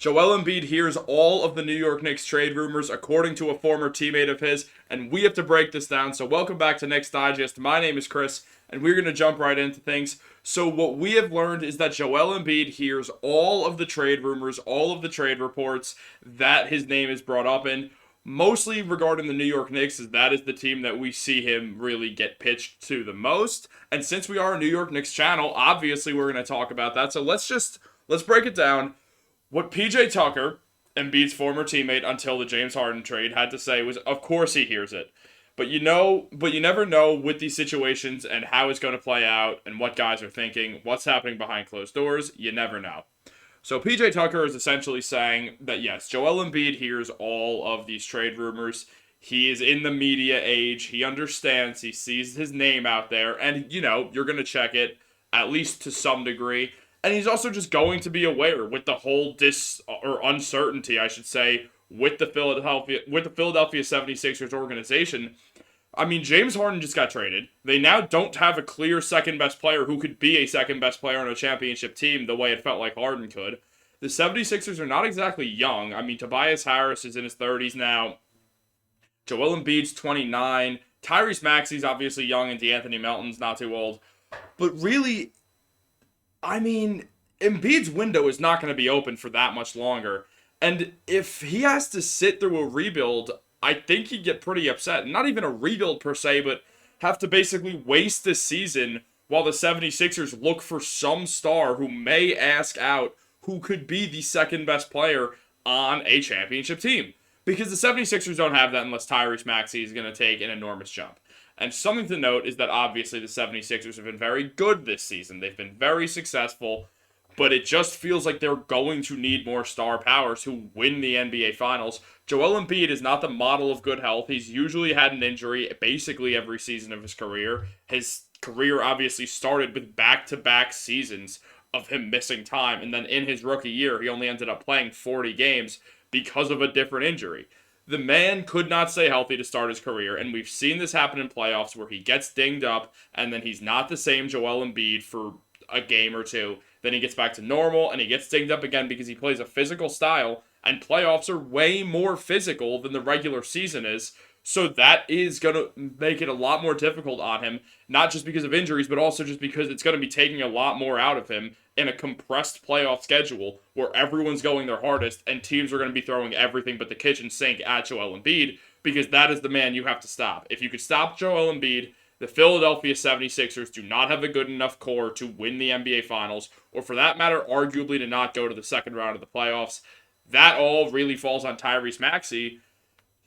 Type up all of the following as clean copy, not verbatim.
Joel Embiid hears all of the New York Knicks trade rumors, according to a former teammate of his, and we have to break this down. So, welcome back to Knicks Digest. My name is Chris, and we're going to jump right into things. So, what we have learned is that Joel Embiid hears all of the trade rumors, all of the trade reports that his name is brought up in, mostly regarding the New York Knicks, as that is the team that we see him really get pitched to the most. And since we are a New York Knicks channel, obviously we're going to talk about that. So, let's break it down. What PJ Tucker, Embiid's former teammate until the James Harden trade, had to say was, of course he hears it. But you never know with these situations and how it's going to play out and what guys are thinking, what's happening behind closed doors. You never know. So PJ Tucker is essentially saying that yes, Joel Embiid hears all of these trade rumors. He is in the media age. He understands. He sees his name out there. And, you're going to check it, at least to some degree. And he's also just going to be aware with the whole uncertainty, I should say, with the Philadelphia 76ers organization. I mean, James Harden just got traded. They now don't have a clear second best player who could be a second best player on a championship team the way it felt like Harden could. The 76ers are not exactly young. I mean, Tobias Harris is in his 30s now. Joel Embiid's 29. Tyrese Maxey's obviously young, and DeAnthony Melton's not too old. But really, I mean, Embiid's window is not going to be open for that much longer. And if he has to sit through a rebuild, I think he'd get pretty upset. Not even a rebuild per se, but have to basically waste this season while the 76ers look for some star who may ask out who could be the second best player on a championship team. Because the 76ers don't have that unless Tyrese Maxey is going to take an enormous jump. And something to note is that obviously the 76ers have been very good this season. They've been very successful, but it just feels like they're going to need more star power to win the NBA Finals. Joel Embiid is not the model of good health. He's usually had an injury basically every season of his career. His career obviously started with back-to-back seasons of him missing time, and then in his rookie year, he only ended up playing 40 games because of a different injury. The man could not stay healthy to start his career, and we've seen this happen in playoffs where he gets dinged up, and then he's not the same Joel Embiid for a game or two. Then he gets back to normal, and he gets dinged up again because he plays a physical style, and playoffs are way more physical than the regular season is, so that is going to make it a lot more difficult on him, not just because of injuries, but also just because it's going to be taking a lot more out of him in a compressed playoff schedule where everyone's going their hardest and teams are going to be throwing everything but the kitchen sink at Joel Embiid, because that is the man you have to stop. If you could stop Joel Embiid, the Philadelphia 76ers do not have a good enough core to win the NBA Finals, or for that matter, arguably to not go to the second round of the playoffs. That all really falls on Tyrese Maxey.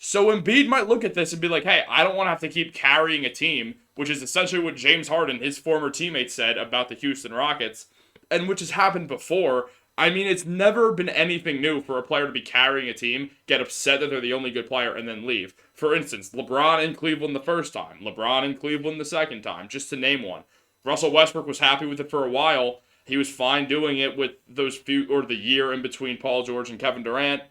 So Embiid might look at this and be like, hey, I don't want to have to keep carrying a team, which is essentially what James Harden, his former teammate, said about the Houston Rockets, and which has happened before. I mean, it's never been anything new for a player to be carrying a team, get upset that they're the only good player, and then leave. For instance, LeBron in Cleveland the first time, LeBron in Cleveland the second time, just to name one. Russell Westbrook was happy with it for a while. He was fine doing it with the year in between Paul George and Kevin Durant,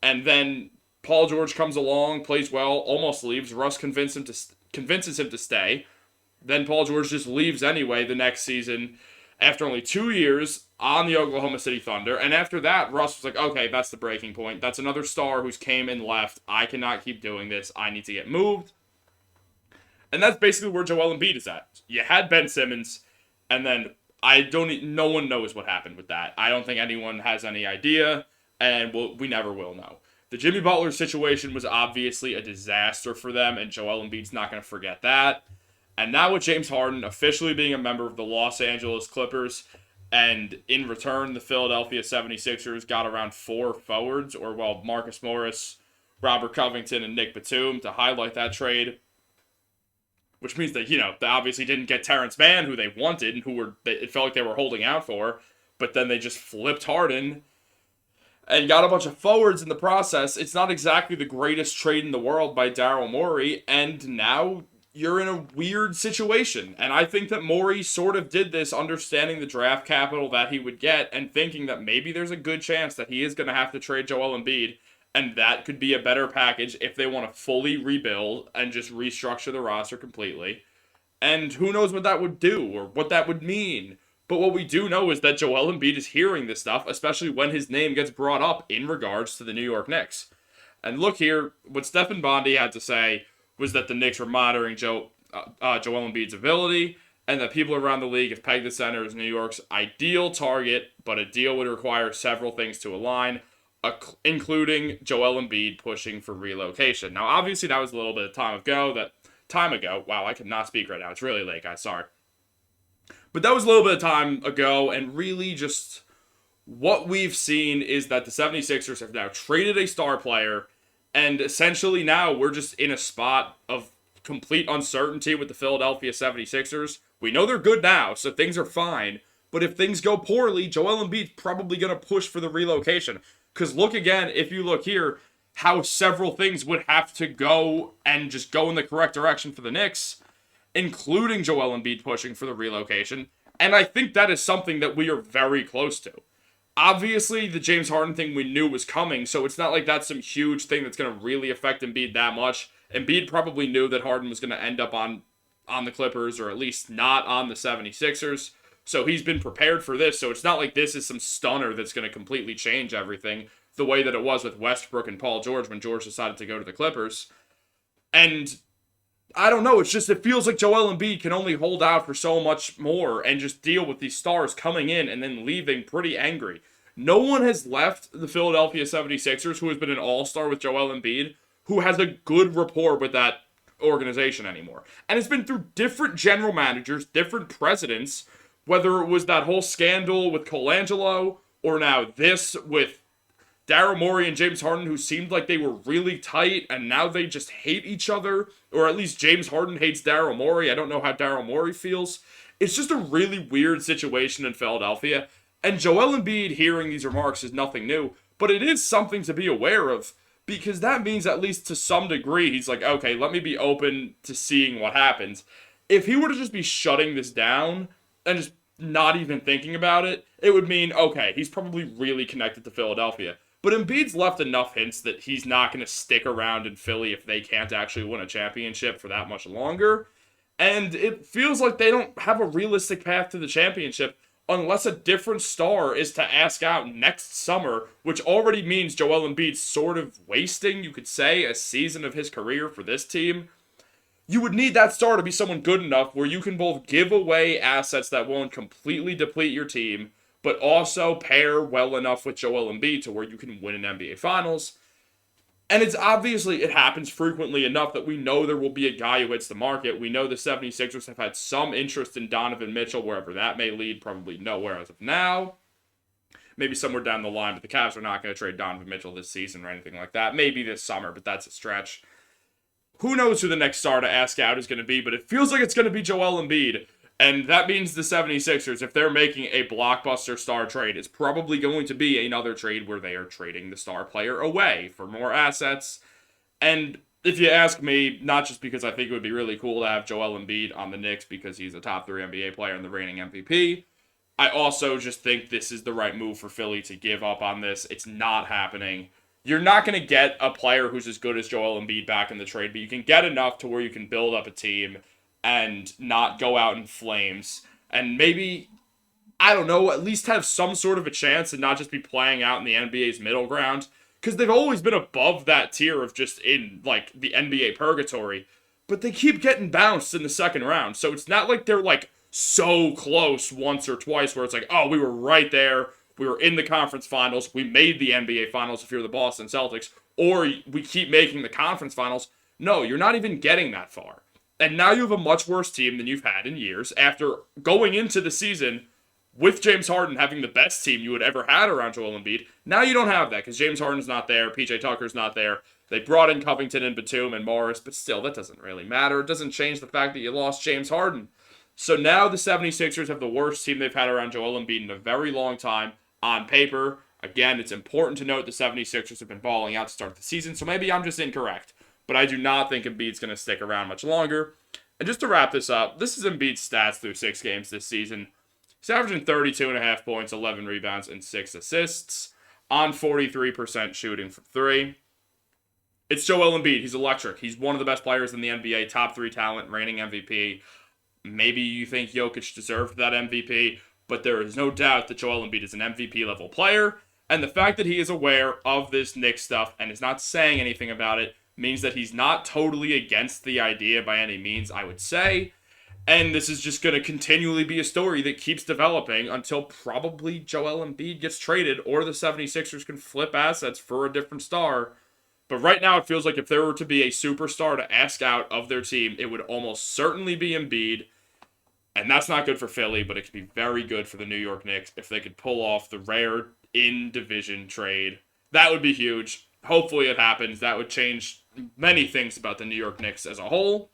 and then Paul George comes along, plays well, almost leaves. Russ convinces him to stay. Then Paul George just leaves anyway the next season after only 2 years on the Oklahoma City Thunder. And after that, Russ was like, okay, that's the breaking point. That's another star who's came and left. I cannot keep doing this. I need to get moved. And that's basically where Joel Embiid is at. You had Ben Simmons, and then no one knows what happened with that. I don't think anyone has any idea, and we never will know. The Jimmy Butler situation was obviously a disaster for them, and Joel Embiid's not going to forget that. And now with James Harden officially being a member of the Los Angeles Clippers, and in return, the Philadelphia 76ers got around 4 forwards, Marcus Morris, Robert Covington, and Nick Batum to highlight that trade. Which means that, they obviously didn't get Terrence Mann, who they wanted, and it felt like they were holding out for, but then they just flipped Harden and got a bunch of forwards in the process. It's not exactly the greatest trade in the world by Daryl Morey, and now you're in a weird situation. And I think that Morey sort of did this understanding the draft capital that he would get and thinking that maybe there's a good chance that he is going to have to trade Joel Embiid, and that could be a better package if they want to fully rebuild and just restructure the roster completely. And who knows what that would do or what that would mean But what we do know is that Joel Embiid is hearing this stuff, especially when his name gets brought up in regards to the New York Knicks. And look here, what Stephen Bondy had to say was that the Knicks were monitoring Joel Embiid's ability, and that people around the league have pegged the center as New York's ideal target, but a deal would require several things to align, including Joel Embiid pushing for relocation. Now, obviously, that was a little bit of time ago. Wow, I cannot speak right now. It's really late, guys. Sorry. But that was a little bit of time ago, and really just what we've seen is that the 76ers have now traded a star player, and essentially now we're just in a spot of complete uncertainty with the Philadelphia 76ers. We know they're good now, so things are fine. But if things go poorly, Joel Embiid's probably going to push for the relocation. Because look again, if you look here, how several things would have to go and just go in the correct direction for the Knicks, including Joel Embiid pushing for the relocation. And I think that is something that we are very close to. Obviously, the James Harden thing we knew was coming, so it's not like that's some huge thing that's going to really affect Embiid that much. Embiid probably knew that Harden was going to end up on the Clippers, or at least not on the 76ers. So he's been prepared for this, so it's not like this is some stunner that's going to completely change everything the way that it was with Westbrook and Paul George when George decided to go to the Clippers. And I don't know, it feels like Joel Embiid can only hold out for so much more and just deal with these stars coming in and then leaving pretty angry. No one has left the Philadelphia 76ers who has been an all-star with Joel Embiid who has a good rapport with that organization anymore. And it's been through different general managers, different presidents, whether it was that whole scandal with Colangelo or now this with Daryl Morey and James Harden, who seemed like they were really tight, and now they just hate each other. Or at least James Harden hates Daryl Morey. I don't know how Daryl Morey feels. It's just a really weird situation in Philadelphia. And Joel Embiid hearing these remarks is nothing new, but it is something to be aware of, because that means, at least to some degree, he's like, okay, let me be open to seeing what happens. If he were to just be shutting this down and just not even thinking about it, it would mean, okay, he's probably really connected to Philadelphia. But Embiid's left enough hints that he's not going to stick around in Philly if they can't actually win a championship for that much longer. And it feels like they don't have a realistic path to the championship unless a different star is to ask out next summer, which already means Joel Embiid's sort of wasting, you could say, a season of his career for this team. You would need that star to be someone good enough where you can both give away assets that won't completely deplete your team, but also pair well enough with Joel Embiid to where you can win an NBA Finals. And it happens frequently enough that we know there will be a guy who hits the market. We know the 76ers have had some interest in Donovan Mitchell, wherever that may lead, probably nowhere as of now. Maybe somewhere down the line, but the Cavs are not going to trade Donovan Mitchell this season or anything like that. Maybe this summer, but that's a stretch. Who knows who the next star to ask out is going to be, but it feels like it's going to be Joel Embiid. And that means the 76ers, if they're making a blockbuster star trade, it's probably going to be another trade where they are trading the star player away for more assets. And if you ask me, not just because I think it would be really cool to have Joel Embiid on the Knicks because he's a top 3 NBA player and the reigning MVP, I also just think this is the right move for Philly to give up on this. It's not happening. You're not going to get a player who's as good as Joel Embiid back in the trade, but you can get enough to where you can build up a team and not go out in flames. And maybe, I don't know, at least have some sort of a chance and not just be playing out in the NBA's middle ground. Because they've always been above that tier of just in, like, the NBA purgatory. But they keep getting bounced in the second round. So it's not like they're, like, so close once or twice where it's like, oh, we were right there. We were in the conference finals. We made the NBA finals if you're the Boston Celtics. Or we keep making the conference finals. No, you're not even getting that far. And now you have a much worse team than you've had in years after going into the season with James Harden having the best team you had ever had around Joel Embiid. Now you don't have that because James Harden's not there. PJ Tucker's not there. They brought in Covington and Batum and Morris, but still, that doesn't really matter. It doesn't change the fact that you lost James Harden. So now the 76ers have the worst team they've had around Joel Embiid in a very long time on paper. Again, it's important to note the 76ers have been balling out to start the season, so maybe I'm just incorrect. But I do not think Embiid's going to stick around much longer. And just to wrap this up, this is Embiid's stats through 6 games this season. He's averaging 32.5 points, 11 rebounds, and 6 assists on 43% shooting from 3. It's Joel Embiid. He's electric. He's one of the best players in the NBA, top 3 talent, reigning MVP. Maybe you think Jokic deserved that MVP, but there is no doubt that Joel Embiid is an MVP level player. And the fact that he is aware of this Knicks stuff and is not saying anything about it means that he's not totally against the idea by any means, I would say. And this is just going to continually be a story that keeps developing until probably Joel Embiid gets traded or the 76ers can flip assets for a different star. But right now, it feels like if there were to be a superstar to ask out of their team, it would almost certainly be Embiid. And that's not good for Philly, but it could be very good for the New York Knicks if they could pull off the rare in-division trade. That would be huge. Hopefully it happens. That would change many things about the New York Knicks as a whole.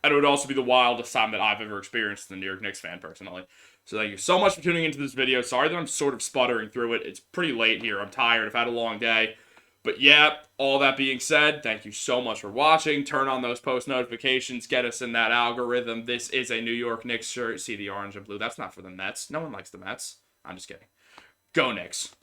And it would also be the wildest time that I've ever experienced as a New York Knicks fan, personally. So thank you so much for tuning into this video. Sorry that I'm sort of sputtering through it. It's pretty late here. I'm tired. I've had a long day. But yeah, all that being said, thank you so much for watching. Turn on those post notifications. Get us in that algorithm. This is a New York Knicks shirt. See the orange and blue. That's not for the Mets. No one likes the Mets. I'm just kidding. Go Knicks.